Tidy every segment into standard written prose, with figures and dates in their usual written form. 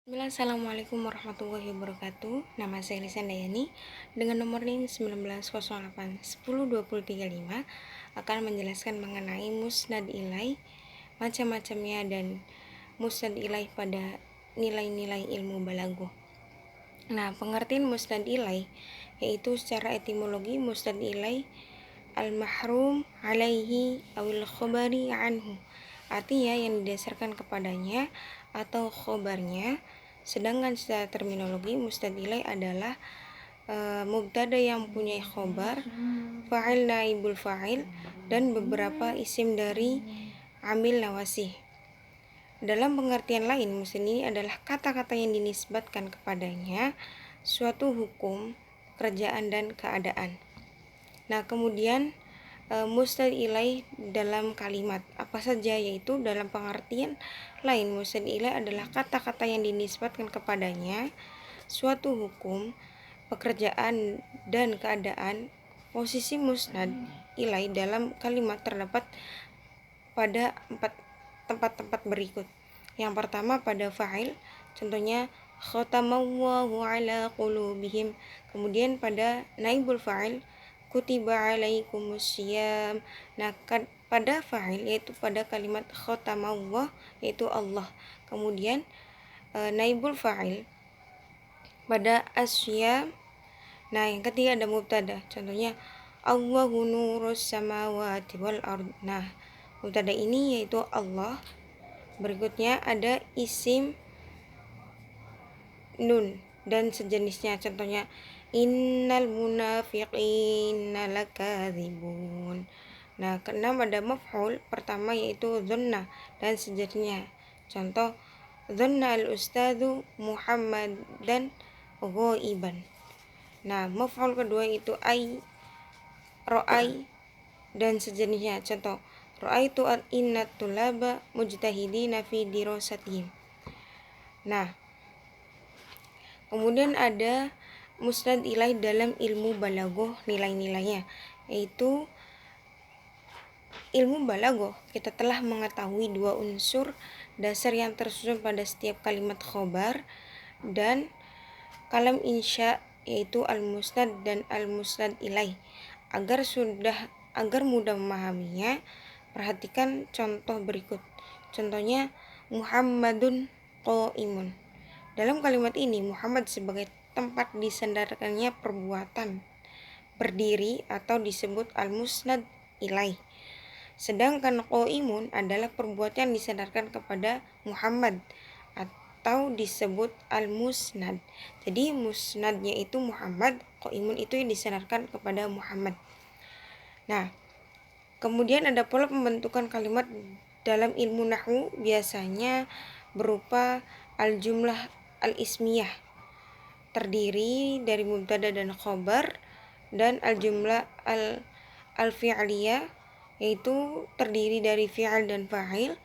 Bismillah, Assalamualaikum warahmatullahi wabarakatuh. Nama saya Lisan Dayani dengan nomor NIM 1908102035 akan menjelaskan mengenai musnad ilai, macam-macamnya, dan musnad ilai pada nilai-nilai ilmu balaghah. Nah, pengertian musnad ilai yaitu secara etimologi musnad ilai al-mahrum alaihi awil khobari anhu, artinya yang didasarkan kepadanya atau khobarnya. Sedangkan secara terminologi musnad ilai adalah mubtada yang punya khobar, fa'il naibul fa'il, dan beberapa isim dari amil nawasih. Dalam pengertian lain, musnad ini adalah kata-kata yang dinisbatkan kepadanya suatu hukum, pekerjaan, dan keadaan. Nah, kemudian musnad ilai dalam kalimat apa saja, yaitu dalam pengertian lain musnad ilai adalah kata-kata yang dinisbatkan kepadanya suatu hukum, pekerjaan, dan keadaan. Posisi musnad ilai dalam kalimat terdapat pada tempat-tempat berikut. Yang pertama pada fa'il, contohnya khatamallahu ala qulubihim. Kemudian pada naibul fa'il, kutiba alaikumusiyam. Nah, pada fa'il yaitu pada kalimat khatamallah yaitu Allah. Kemudian naibul fa'il pada asyam. Nah, yang ketiga ada mubtada, contohnya Allahu nurus samawati wal ard. Nah, mubtada ini yaitu Allah. Berikutnya ada isim nun dan sejenisnya, contohnya innal munafiqina lakadzibun. Nah, keenam ada maf'ul pertama yaitu dhanna dan sejenisnya, contoh dhanna al-ustadzu Muhammad dan ghaiban. Nah, maf'ul kedua itu ai, ra'ai, dan sejenisnya, contoh ra'aitu innat tulaba mujtahidina fi dirasatihim. Nah, kemudian ada musnad ilai dalam ilmu balaghah, nilai-nilainya yaitu ilmu balaghah kita telah mengetahui dua unsur dasar yang tersusun pada setiap kalimat khobar dan kalam insya, yaitu al-musnad dan al-musnad ilai. Agar mudah memahaminya, perhatikan contoh berikut. Contohnya Muhammadun qaimun. Dalam kalimat ini Muhammad sebagai tempat disandarkannya perbuatan berdiri atau disebut al-musnad ilai. Sedangkan qaimun adalah perbuatan yang disandarkan kepada Muhammad atau disebut al-musnad. Jadi musnadnya itu Muhammad, qaimun itu yang disandarkan kepada Muhammad. Nah, kemudian ada pola pembentukan kalimat dalam ilmu nahwu, biasanya berupa al-jumlah al-ismiyah, terdiri dari mubtada dan khobar, dan al-jumlah al-fi'liyah, yaitu terdiri dari fi'il dan fa'il.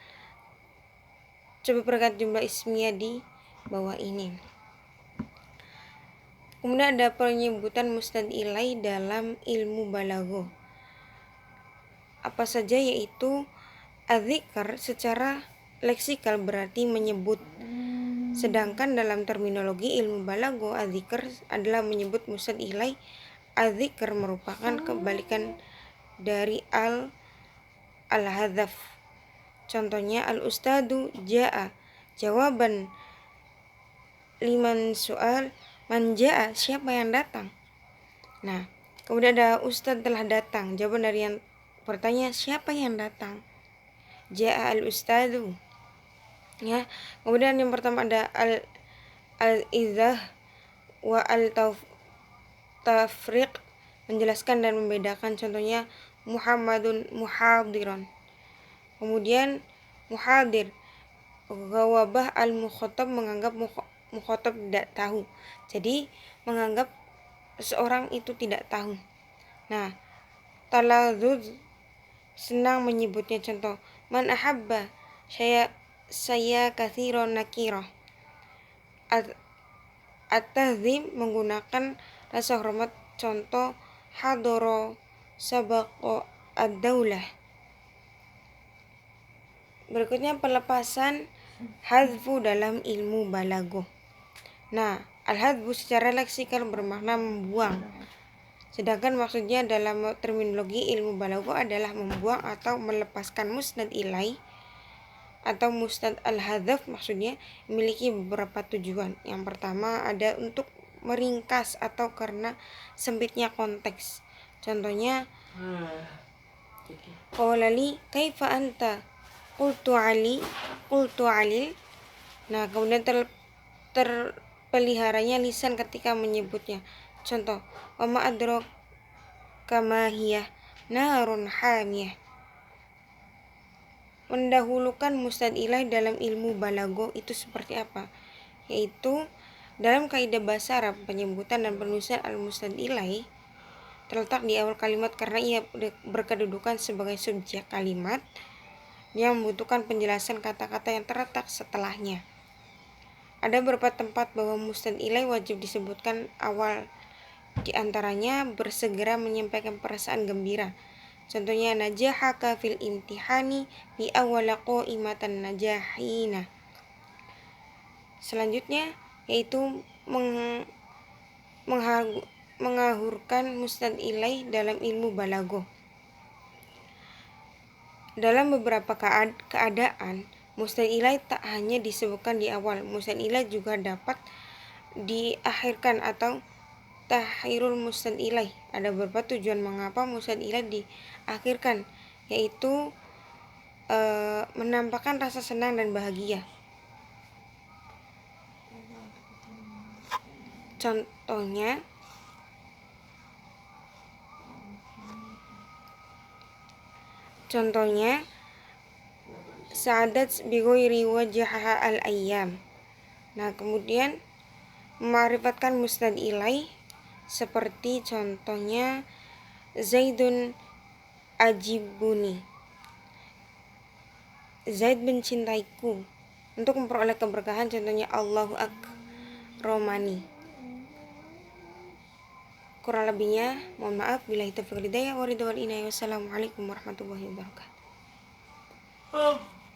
Coba perhatikan jumlah ismiyah di bawah ini. Kemudian ada penyebutan musnad ilai dalam ilmu balaghah apa saja, yaitu adzikr secara leksikal berarti menyebut. Sedangkan dalam terminologi ilmu balaghah, adzikr adalah menyebut musnad ilai. Adzikr merupakan kebalikan dari al-hadzaf. Contohnya al-ustadu jaa, jawaban liman soal man jaa, siapa yang datang. Nah, kemudian ada ustad telah datang, jawaban dari yang bertanya siapa yang datang, jaa al-ustadu. Ya, kemudian yang pertama ada al-idzah wa al-tafriq, menjelaskan dan membedakan, contohnya Muhammadun muhadiron. Kemudian muhadir, ghawabah al-mukhatab, menganggap mukhatab tidak tahu, jadi menganggap seorang itu tidak tahu. Nah, taladzuz, senang menyebutnya, contoh man ahabba saya kathiron nakirah. At-tahzim, menggunakan rasa hormat, contoh hadoro sabaqo ad-daulah. Berikutnya pelepasan hadfu dalam ilmu balaghah. Nah, al-hadfu secara leksikal bermakna membuang. Sedangkan maksudnya dalam terminologi ilmu balaghah adalah membuang atau melepaskan musnad ilai atau musnad al-hadzaf, maksudnya memiliki beberapa tujuan. Yang pertama ada untuk meringkas atau karena sempitnya konteks. Contohnya, qawlali kaifa anta qultu alil. Nah, kemudian terpeliharanya lisan ketika menyebutnya. Contoh, wa ma adraka ma hiya narun hamiyah. Mendahulukan musnad ilai dalam ilmu balaghah itu seperti apa? Yaitu dalam kaidah bahasa Arab, penyebutan dan penulisan al-musnad ilai terletak di awal kalimat karena ia berkedudukan sebagai subjek kalimat yang membutuhkan penjelasan kata-kata yang terletak setelahnya. Ada beberapa tempat bahwa musnad ilai wajib disebutkan awal, di antaranya bersegera menyampaikan perasaan gembira. Contohnya, najahaka fil imtihani bi awwala qaimatan najahina. Selanjutnya yaitu menghahurkan musnad ilai dalam ilmu balaghah. Dalam beberapa keadaan, musnad ilai tak hanya disebutkan di awal, musnad ilai juga dapat diakhirkan atau takhirul musnad ilai. Ada beberapa tujuan mengapa musnad ilai diakhirkan, yaitu menampakkan rasa senang dan bahagia. Contohnya sa'adat bi ghairi wajhaha al-ayyam. Nah, kemudian memarifatkan musnad ilai seperti contohnya Zaidun ajibuni, Zaid mencintaiku. Untuk memperoleh keberkahan contohnya Allahu akramani. Kurang lebihnya mohon maaf. Billahi taufiq wal hidayah. Wassalamualaikum warahmatullahi wabarakatuh.